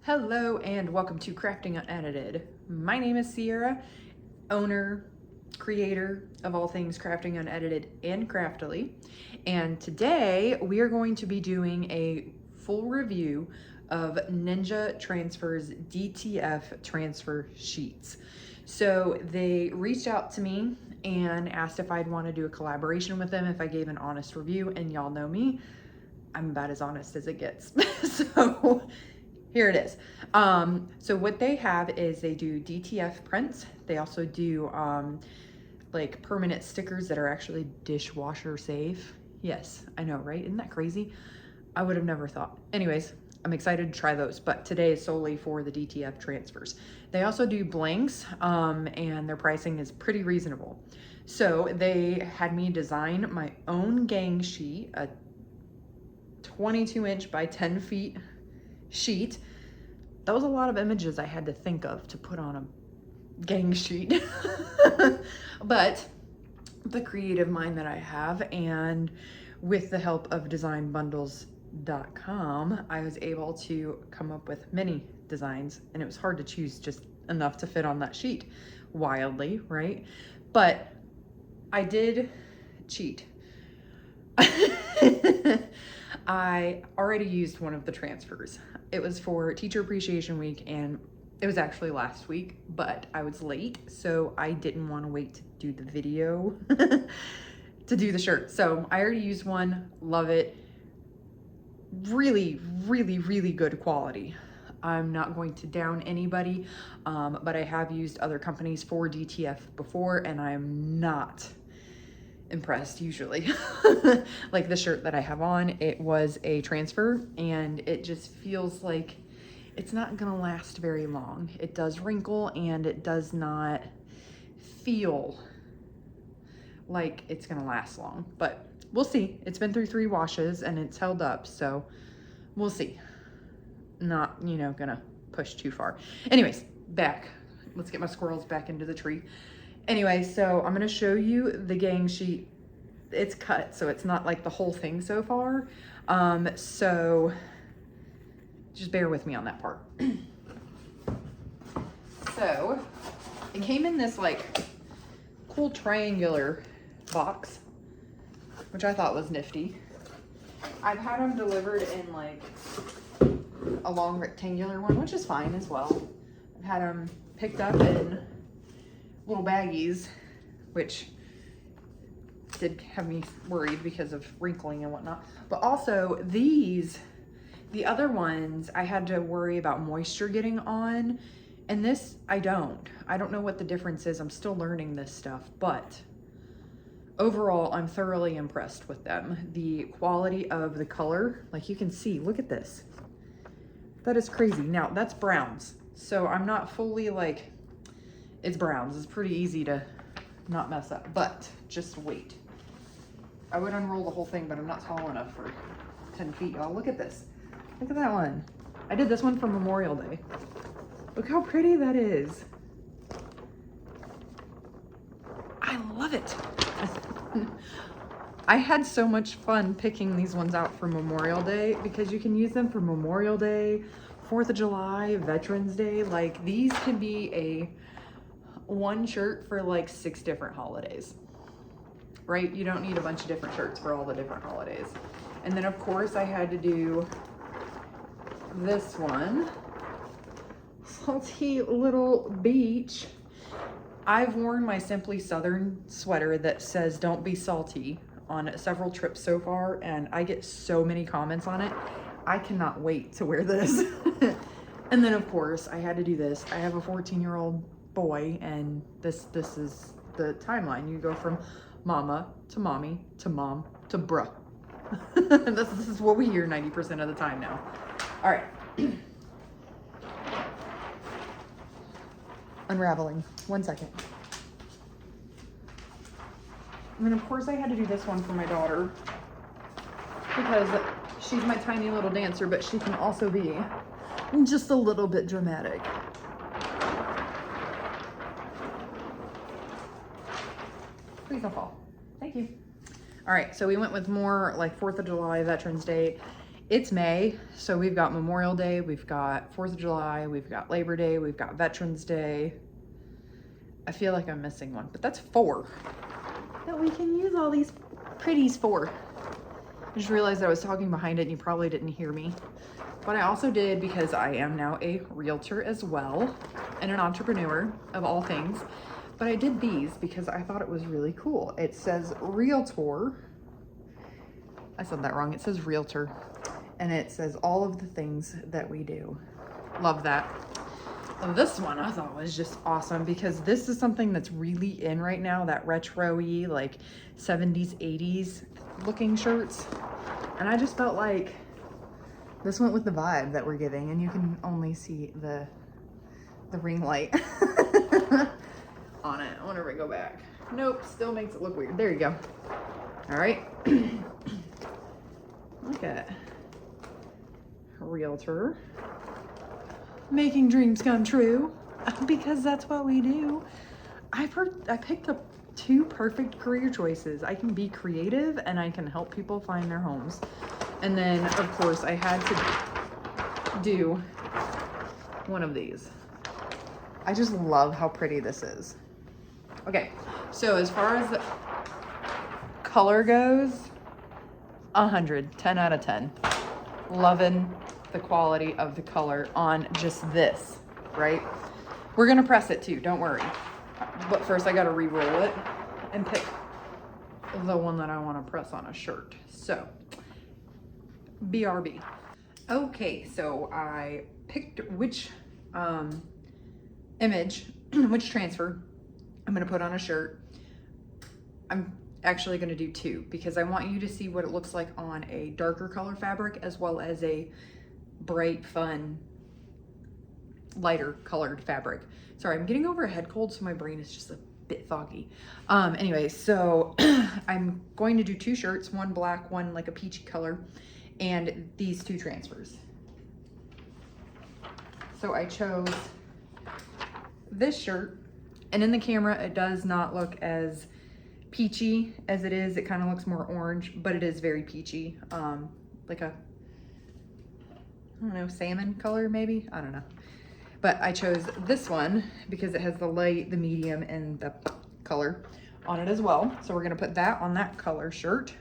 Hello and welcome to Crafting Unedited. My name is Sierra, owner, creator of all things Crafting Unedited and Craftily. And today we are going to be doing a full review of Ninja Transfer's DTF Transfer Sheets. So they reached out to me and asked if I'd want to do a collaboration with them if I gave an honest review, and y'all know me, I'm about as honest as it gets. So here it is. So what they have is they do DTF prints. They also do like permanent stickers that are actually dishwasher safe. Yes, I know, right? Isn't that crazy? I would have never thought. Anyways, I'm excited to try those, but today is solely for the DTF transfers. They also do blanks, and their pricing is pretty reasonable. So they had me design my own gang sheet, a 22-inch by 10 feet sheet. That was a lot of images I had to think of to put on a gang sheet. But the creative mind that I have, and with the help of designbundles.com, I was able to come up with many designs, and it was hard to choose just enough to fit on that sheet. Wildly, right? But I did cheat. I already used one of the transfers. It was for Teacher Appreciation Week, and it was actually last week, but I was late, so I didn't want to wait to do the video to do the shirt. So I already used one, love it. Really, really, really good quality. I'm not going to down anybody, but I have used other companies for DTF before, and I'm not impressed usually. Like the shirt that I have on, it was a transfer, and it just feels like it's not gonna last very long. It does wrinkle, and it does not feel like it's gonna last long, but we'll see. It's been through 3 washes and it's held up, so we'll see. Not, you know, gonna push too far. Anyways, back. Let's get my squirrels back into the tree. Anyway, so I'm gonna show you the gang sheet. It's cut, so it's not like the whole thing so far. So just bear with me on that part. So it came in this like cool triangular box, which I thought was nifty. I've had them delivered in like a long rectangular one, which is fine as well. I've had them picked up in little baggies, which did have me worried because of wrinkling and whatnot. But also these, the other ones, I had to worry about moisture getting on, and this I don't know what the difference is. I'm still learning this stuff, but overall I'm thoroughly impressed with them. The quality of the color, like you can see, look at this. That is crazy. Now that's browns, so I'm not fully like, it's browns. It's pretty easy to not mess up, but just wait. I would unroll the whole thing, but I'm not tall enough for 10 feet, y'all. Look at this. Look at that one. I did this one for Memorial Day. Look how pretty that is. I love it. I had so much fun picking these ones out for Memorial Day because you can use them for Memorial Day, 4th of July, Veterans Day. Like, these can be a one shirt for like 6 different holidays, right? You don't need a bunch of different shirts for all the different holidays. And then of course I had to do this one, salty little beach. I've worn my Simply Southern sweater that says "Don't be salty" on several trips so far, and I get so many comments on it. I cannot wait to wear this. And then of course I had to do this. I have a 14-year-old boy, and this is the timeline. You go from mama to mommy to mom to bruh. this is what we hear 90% of the time now. All right. Unraveling. 1 second. And then of course I had to do this one for my daughter because she's my tiny little dancer, but she can also be just a little bit dramatic. Please don't fall. Thank you. All right, so we went with more like 4th of July, Veterans Day, It's May, so we've got Memorial Day, we've got 4th of July, we've got Labor Day, we've got Veterans Day. I feel like I'm missing one, but that's 4 that we can use all these pretties for. I just realized I was talking behind it and you probably didn't hear me. But I also did, because I am now a realtor as well and an entrepreneur of all things. But I did these because I thought it was really cool. It says realtor. I said that wrong. It says realtor. And it says all of the things that we do. Love that. And this one I thought was just awesome because this is something that's really in right now, that retro-y, like 70s, 80s looking shirts. And I just felt like this went with the vibe that we're giving, and you can only see the ring light on it. I wonder if I go back. Nope, still makes it look weird. There you go. All right. Look at realtor. Making dreams come true, because that's what we do. I picked up 2 perfect career choices. I can be creative and I can help people find their homes. And then of course I had to do one of these. I just love how pretty this is. Okay, so as far as the color goes, 100, 10 out of 10. Loving the quality of the color on just this, right? We're gonna press it too, don't worry. But first I gotta re-roll it and pick the one that I wanna press on a shirt. So, BRB. Okay, so I picked which image, which transfer I'm gonna put on a shirt. I'm actually gonna do 2 because I want you to see what it looks like on a darker color fabric as well as a bright, fun, lighter colored fabric. Sorry, I'm getting over a head cold, so my brain is just a bit foggy. Anyway, so I'm going to do 2 shirts, one black, one like a peachy color, and these 2 transfers. So I chose this shirt, and in the camera it does not look as peachy as it is. It kind of looks more orange, but it is very peachy, like a, I don't know, salmon color maybe, I don't know. But I chose this one because it has the light, the medium, and the color on it as well. So we're gonna put that on that color shirt.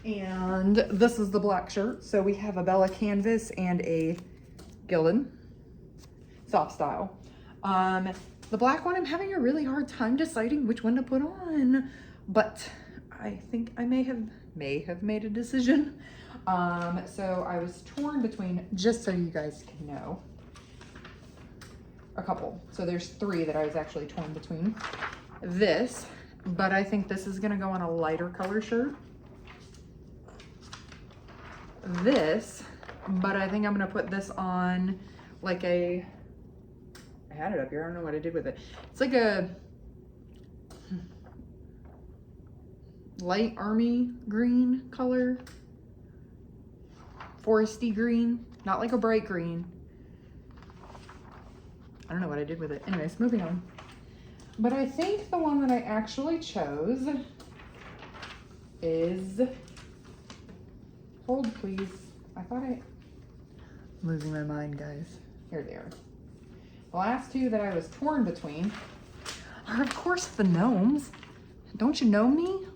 And this is the black shirt. So we have a Bella canvas and a Gildan soft style. The black one, I'm having a really hard time deciding which one to put on, but I think I may have made a decision. So I was torn between, just so you guys can know, a couple. So there's 3 that I was actually torn between. This, but I think this is gonna go on a lighter color shirt. This, but I think I'm gonna put this on like a, I had it up here, I don't know what I did with it. It's like a light army green color, foresty green, not like a bright green. I don't know what I did with it. Anyways, moving on. But I think the one that I actually chose is, hold please. I thought I'm losing my mind, guys. Here they are. The last 2 that I was torn between are of course the gnomes. Don't you know me?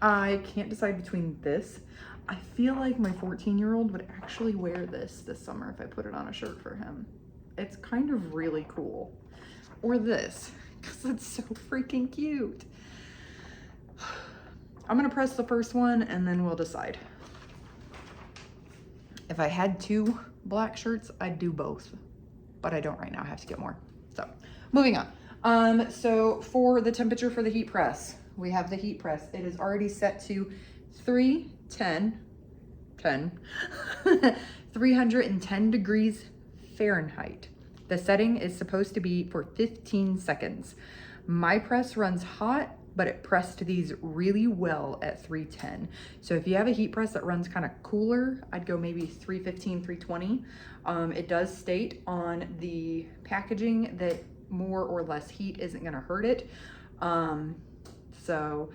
I can't decide between this. I feel like my 14-year-old would actually wear this summer if I put it on a shirt for him. It's kind of really cool. Or this, because it's so freaking cute. I'm gonna press the first one and then we'll decide. If I had 2 black shirts, I'd do both, but I don't right now. I have to get more. So moving on. So for the temperature for the heat press, we have the heat press. It is already set to 310 degrees Fahrenheit. The setting is supposed to be for 15 seconds. My press runs hot, but it pressed these really well at 310. So if you have a heat press that runs kind of cooler, I'd go maybe 315, 320. It does state on the packaging that more or less heat isn't gonna hurt it. So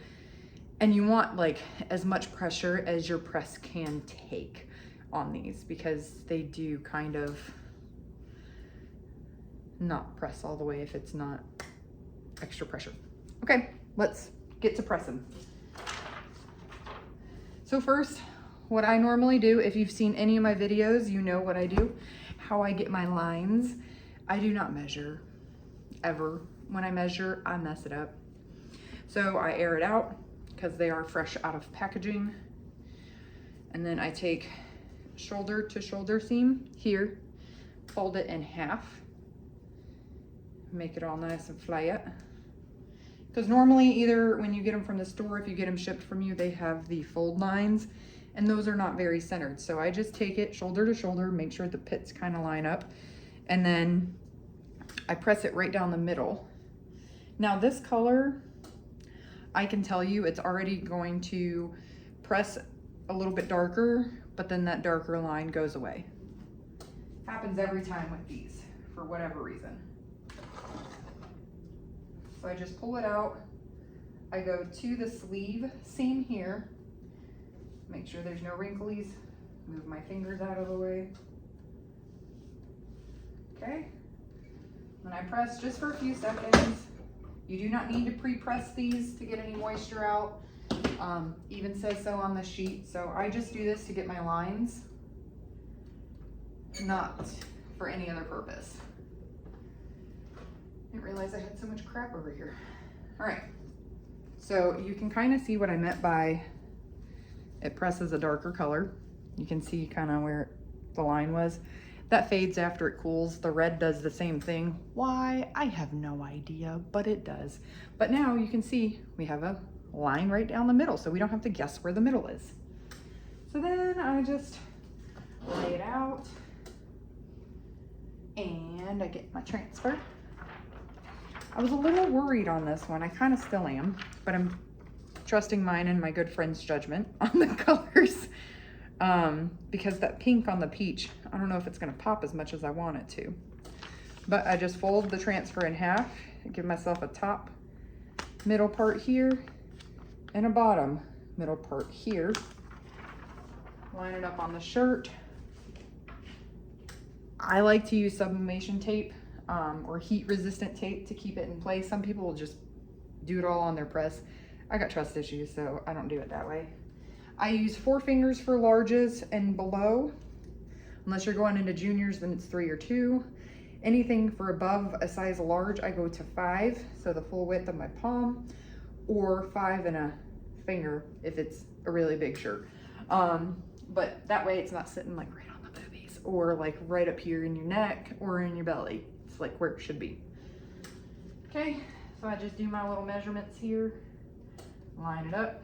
And you want like as much pressure as your press can take on these, because they do kind of not press all the way if it's not extra pressure. Okay, let's get to pressing. So first, what I normally do, if you've seen any of my videos, you know what I do, how I get my lines. I do not measure, ever. When I measure, I mess it up. So I air it out because they are fresh out of packaging. And then I take shoulder to shoulder seam here, fold it in half, make it all nice and flat. Because normally, either when you get them from the store, if you get them shipped from you, they have the fold lines, and those are not very centered. So I just take it shoulder to shoulder, make sure the pits kind of line up, and then I press it right down the middle. Now this color, I can tell you it's already going to press a little bit darker, but then that darker line goes away. Happens every time with these, for whatever reason. So I just pull it out. I go to the sleeve seam here, make sure there's no wrinklies, move my fingers out of the way. Okay, then I press just for a few seconds. You do not need to pre-press these to get any moisture out. Even says so on the sheet. So I just do this to get my lines, not for any other purpose. Didn't realize I had so much crap over here. All right, so you can kind of see what I meant by it presses a darker color. You can see kind of where the line was. That fades after it cools. The red does the same thing. Why? I have no idea, but it does. But now you can see we have a line right down the middle, so we don't have to guess where the middle is. So then I just lay it out and I get my transfer. I was a little worried on this one. I kind of still am, but I'm trusting mine and my good friend's judgment on the colors. Because that pink on the peach, I don't know if it's gonna pop as much as I want it to. But I just fold the transfer in half, give myself a top middle part here and a bottom middle part here. Line it up on the shirt. I like to use sublimation tape or heat resistant tape to keep it in place. Some people will just do it all on their press. I got trust issues, so I don't do it that way. I use 4 fingers for larges and below. Unless you're going into juniors, then it's 3 or 2. Anything for above a size large, I go to 5, so the full width of my palm, or 5 and a finger if it's a really big shirt. But that way it's not sitting like right on the boobies or like right up here in your neck or in your belly. It's like where it should be. Okay, so I just do my little measurements here, line it up.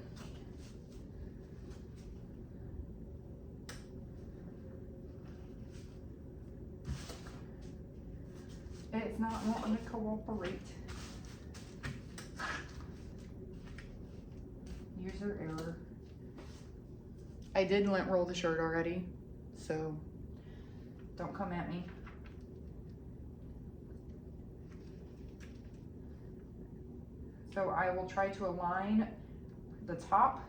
It's not wanting to cooperate. User error. I did lint roll the shirt already, so don't come at me. So I will try to align the top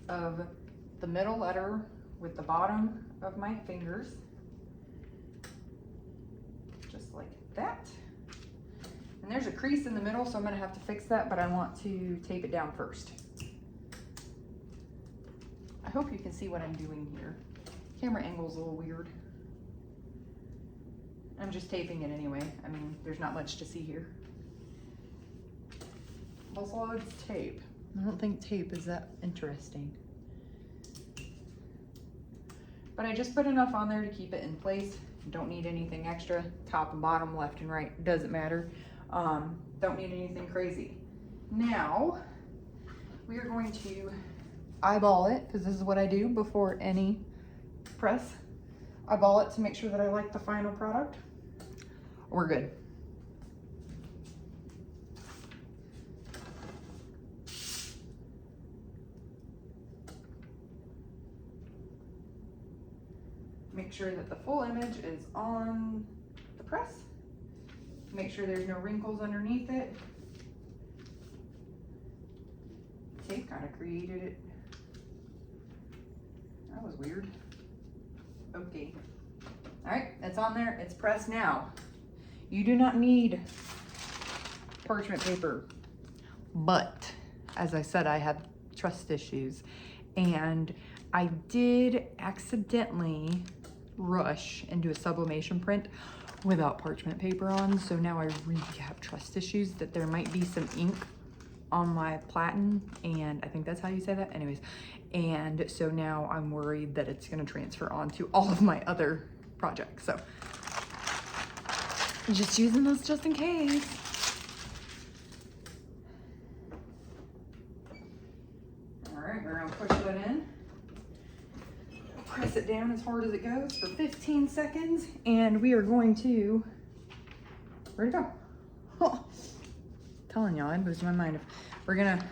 of the middle letter with the bottom of my fingers. Just like that. And there's a crease in the middle, so I'm gonna have to fix that, but I want to tape it down first. I hope you can see what I'm doing here. Camera angle's a little weird. I'm just taping it anyway. I mean, there's not much to see here. Besides tape. I don't think tape is that interesting. But I just put enough on there to keep it in place. Don't need anything extra. Top and bottom, left and right, doesn't matter. Don't need anything crazy. Now, we are going to eyeball it, because this is what I do before any press. Eyeball it to make sure that I like the final product. We're good. Make sure that the full image is on the press. Make sure there's no wrinkles underneath it. kind of created it. That was weird. Okay. All right, it's on there. It's pressed now. You do not need parchment paper, but as I said, I have trust issues, and I did accidentally rush into a sublimation print without parchment paper on, so now I really have trust issues that there might be some ink on my platen, and I think that's how you say that. Anyways, and so now I'm worried that it's gonna transfer onto all of my other projects, so I'm just using those just in case. All right, we're gonna push that in. Press it down as hard as it goes for 15 seconds, and we are going to, where'd it go? Oh, telling y'all, I'm losing my mind. We're gonna,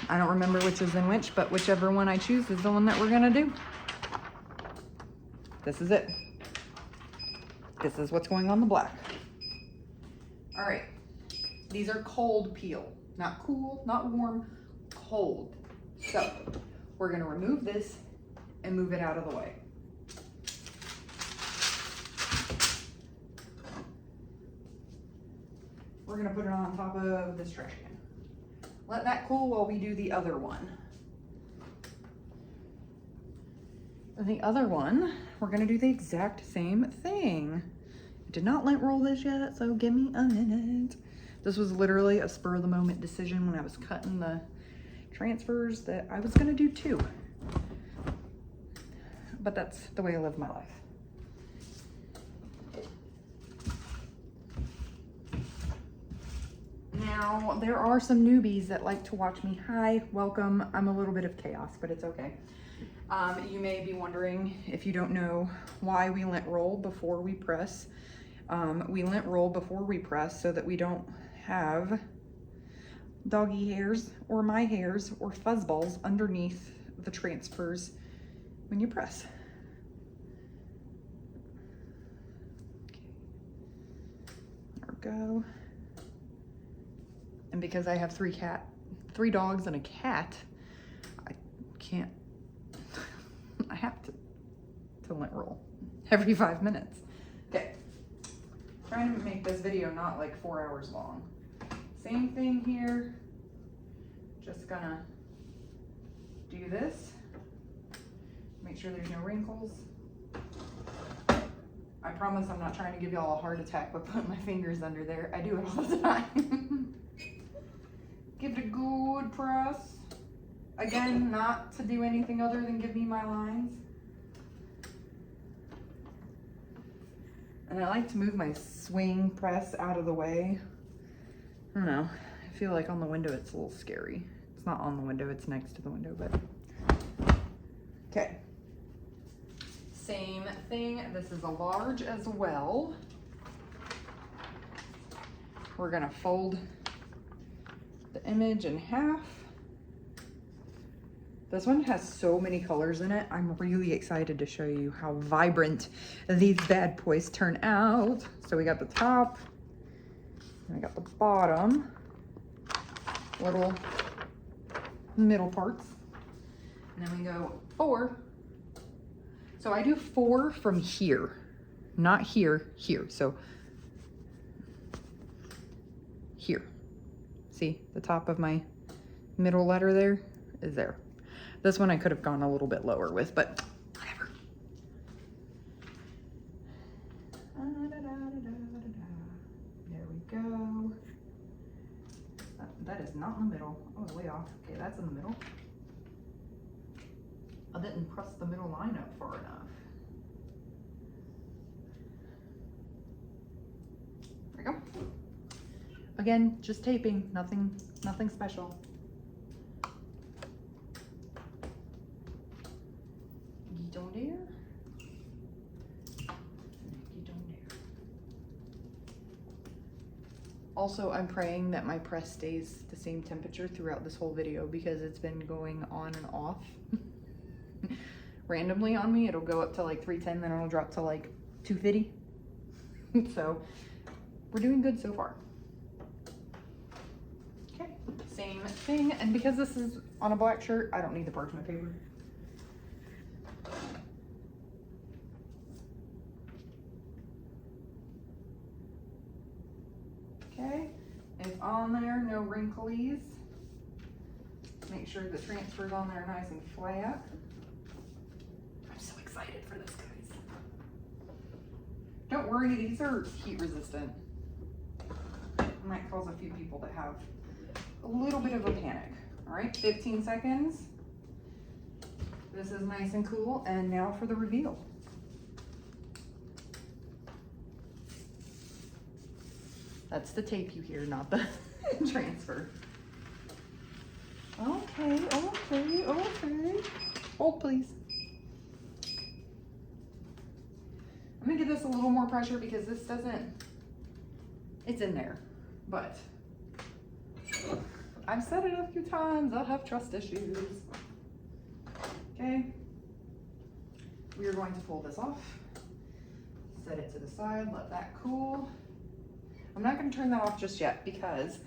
I don't remember which is in which, but whichever one I choose is the one that we're gonna do. This is it. This is what's going on the black. All right, these are cold peel, not cool, not warm, cold. So we're gonna remove this and move it out of the way. We're gonna put it on top of this trash can. Let that cool while we do the other one. The other one, we're gonna do the exact same thing. I did not lint roll this yet, so give me a minute. This was literally a spur of the moment decision when I was cutting the transfers that I was gonna do two. But that's the way I live my life. Now, there are some newbies that like to watch me. Hi, welcome. I'm a little bit of chaos, but it's okay. You may be wondering, if you don't know, why we lint roll before we press. We lint roll before we press so that we don't have doggy hairs or my hairs or fuzzballs underneath the transfers when you press. Okay. There we go. And because I have three dogs and a cat, I can't, I have to lint roll every 5 minutes. Okay, trying to make this video not like 4 hours long. Same thing here, just gonna do this, make sure there's no wrinkles. I promise I'm not trying to give y'all a heart attack by putting my fingers under there. I do it all the time. Give it a good press. Again, not to do anything other than give me my lines. And I like to move my swing press out of the way. I don't know, I feel like on the window it's a little scary. It's not on the window, it's next to the window, but. Okay. Same thing, this is a large as well. We're gonna fold the image in half. This one has so many colors in it. I'm really excited to show you how vibrant these bad boys turn out. So we got the top, and I got the bottom, little middle parts. And then we go 4. So I do 4 from here, not here, here. So here. See, the top of my middle letter there is there. This one I could have gone a little bit lower with, but whatever. There we go. That is not in the middle. I was way off. Okay, that's in the middle. I didn't press the middle line up far enough. There we go. Again, just taping, nothing special. You don't dare. You don't dare. Also, I'm praying that my press stays the same temperature throughout this whole video because it's been going on and off. Randomly on me, it'll go up to like 310, then it'll drop to like 250. So, we're doing good so far. same thing. And because this is on a black shirt, I don't need the parchment paper. Okay, it's on there, no wrinklies. Make sure the transfer's on there nice and flat. I'm so excited for this, guys. Don't worry, these are heat resistant. It might cause a few people to have a little bit of a panic. All right, 15 seconds. This is nice and cool, and now for the reveal. That's the tape you hear, not the transfer. Okay, okay, okay. Hold, please. I'm gonna give this a little more pressure because this doesn't, it's in there, but I've said it a few times, I have trust issues. Okay, we are going to pull this off, set it to the side, let that cool. I'm not going to turn that off just yet because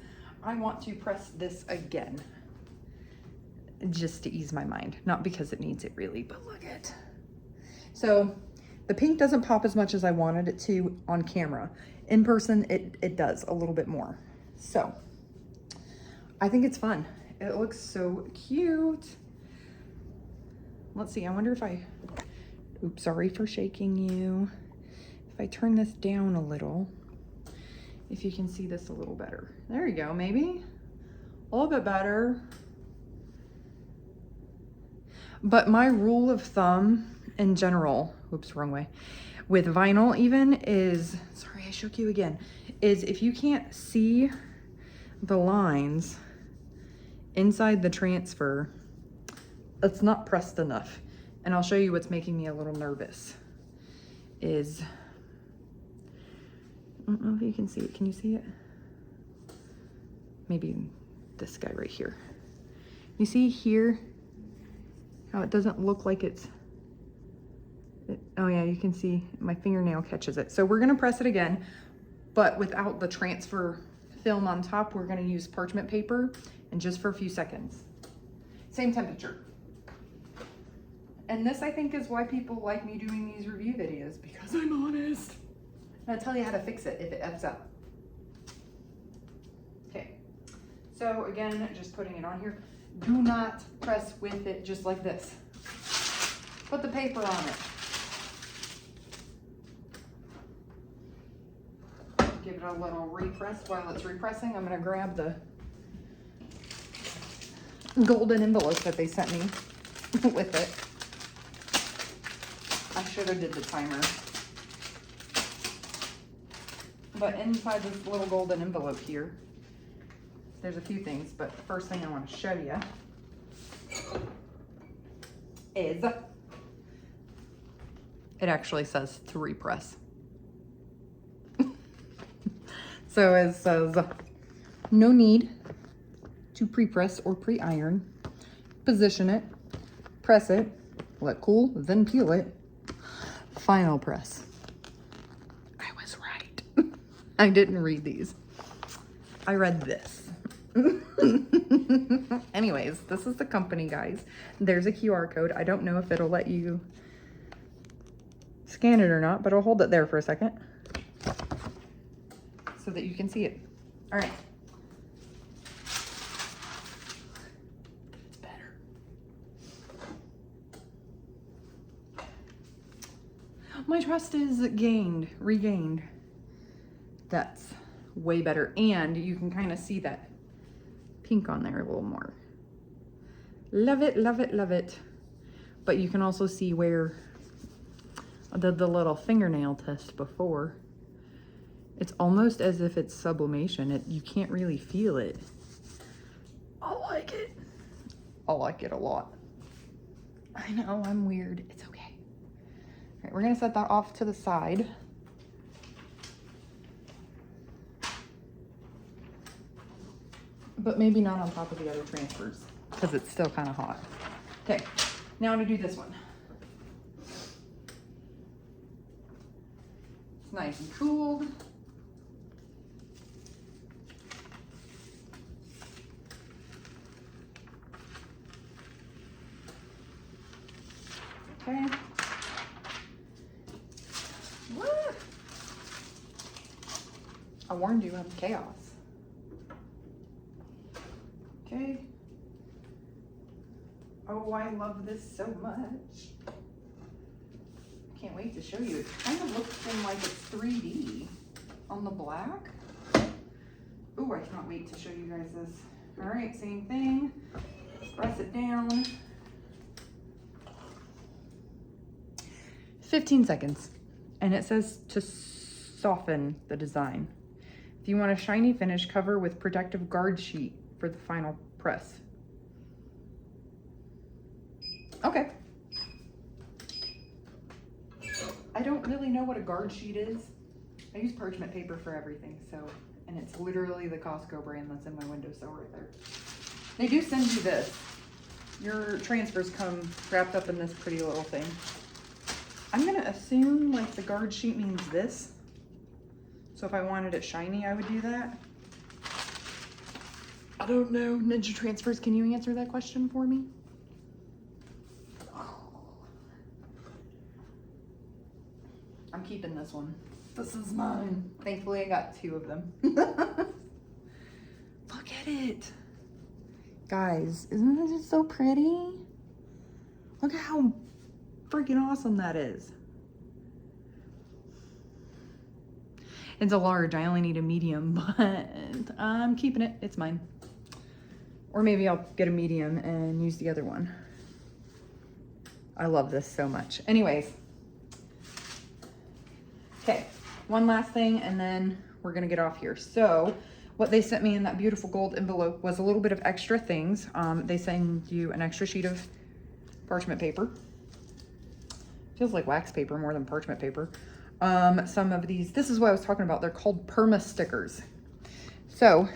I want to press this again just to ease my mind, not because it needs it really, but look at. So the pink doesn't pop as much as I wanted it to on camera. In person, it does a little bit more. So I think it's fun. It looks so cute. Let's see, I wonder if I, oops, sorry for shaking you. If I turn this down a little, if you can see this a little better. There you go, maybe a little bit better. But my rule of thumb in general, oops, wrong way, with vinyl even is, sorry, I shook you again, is if you can't see the lines inside the transfer, it's not pressed enough. And I'll show you what's making me a little nervous is, I don't know if you can see it. Can you see it? Maybe this guy right here. You see here how it doesn't look like it's, oh yeah, you can see my fingernail catches it. So we're gonna press it again, but without the transfer film on top, we're gonna use parchment paper and just for a few seconds. Same temperature. And this, I think, is why people like me doing these review videos, because I'm honest. And I'll tell you how to fix it if it F's up. Okay, so again, just putting it on here. Do not press with it just like this. Put the paper on it. Give it a little repress. While it's repressing, I'm gonna grab the golden envelope that they sent me with it. I should have did the timer. But inside this little golden envelope here, there's a few things, but the first thing I want to show you is, it actually says to repress. So it says, no need to pre-press or pre-iron. Position it, press it, let cool, then peel it. Final press. I was right. I didn't read these. I read this. Anyways, this is the company, guys. There's a QR code. I don't know if it'll let you scan it or not, but I'll hold it there for a second so that you can see it. All right. It's better. My trust is regained. That's way better. And you can kind of see that pink on there a little more. Love it, love it, love it. But you can also see where I did the little fingernail test before. It's almost as if it's sublimation. You can't really feel it. I like it. I like it a lot. I know, I'm weird. It's okay. All right, we're gonna set that off to the side. But maybe not on top of the other transfers because it's still kind of hot. Okay, now to do this one. It's nice and cooled. Okay. What? I warned you of chaos. Okay. Oh, I love this so much. Can't wait to show you. It kind of looks like it's 3D on the black. Oh, I cannot wait to show you guys this. All right, same thing. Press it down. 15 seconds. And it says to soften the design. If you want a shiny finish, cover with protective guard sheet for the final press. Okay. I don't really know what a guard sheet is. I use parchment paper for everything, so, and it's literally the Costco brand that's in my windowsill right there. They do send you this. Your transfers come wrapped up in this pretty little thing. I'm gonna assume like the guard sheet means this. So if I wanted it shiny, I would do that. I don't know. Ninja Transfers, can you answer that question for me? I'm keeping this one. This is mine. Thankfully, I got 2 of them. Look at it. Guys, isn't this just so pretty? Look at how freaking awesome that is. It's a large. I only need a medium, but I'm keeping it. It's mine. Or maybe I'll get a medium and use the other one. I love this so much. Anyways. Okay, one last thing and then we're gonna get off here. So what they sent me in that beautiful gold envelope was a little bit of extra things. They send you an extra sheet of parchment paper. Feels like wax paper more than parchment paper. Some of these, this is what I was talking about. They're called perma stickers. So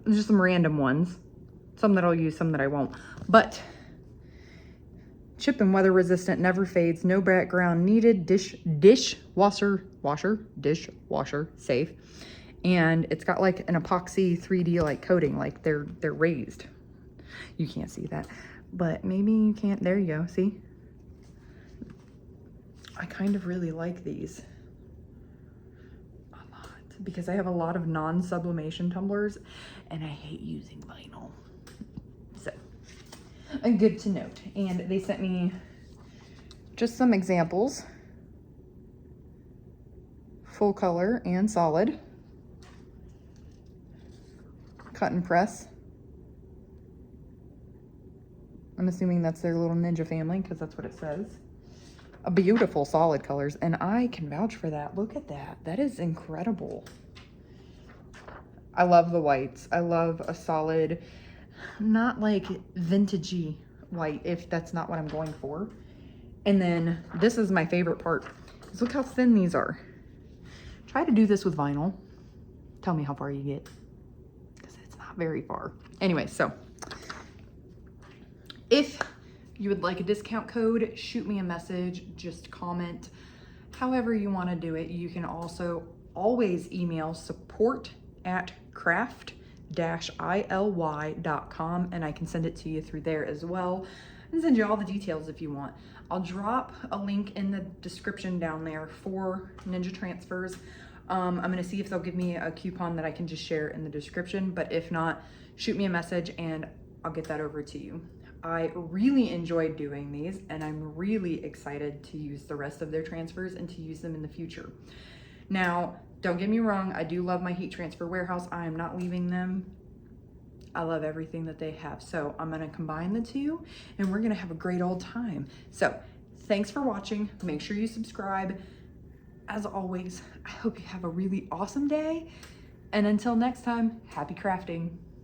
just some random ones. Some that I'll use, some that I won't. But chip and weather resistant, never fades, no background needed, dishwasher safe. And it's got like an epoxy 3D like coating, like they're raised. You can't see that, but maybe you can't. There you go, see? I kind of really like these a lot because I have a lot of non-sublimation tumblers and I hate using vinyl. So, good to note. And they sent me just some examples, full color and solid, cut and press. I'm assuming that's their little Ninja family because that's what it says. A beautiful solid colors, and I can vouch for that. Look at that. That is incredible. I love the whites. I love a solid, not like vintagey white, if that's not what I'm going for. And then this is my favorite part, is look how thin these are. Try to do this with vinyl. Tell me how far you get, because it's not very far. Anyway, so if you would like a discount code, shoot me a message, just comment. However you want to do it. You can also always email support@craft-ily.com and I can send it to you through there as well and send you all the details if you want. I'll drop a link in the description down there for Ninja Transfers. I'm going to see if they'll give me a coupon that I can just share in the description, but if not, shoot me a message and I'll get that over to you. I really enjoyed doing these and I'm really excited to use the rest of their transfers and to use them in the future. Now, don't get me wrong, I do love my heat transfer warehouse. I am not leaving them. I love everything that they have. So I'm gonna combine the two and we're gonna have a great old time. So thanks for watching. Make sure you subscribe. As always, I hope you have a really awesome day. And until next time, happy crafting.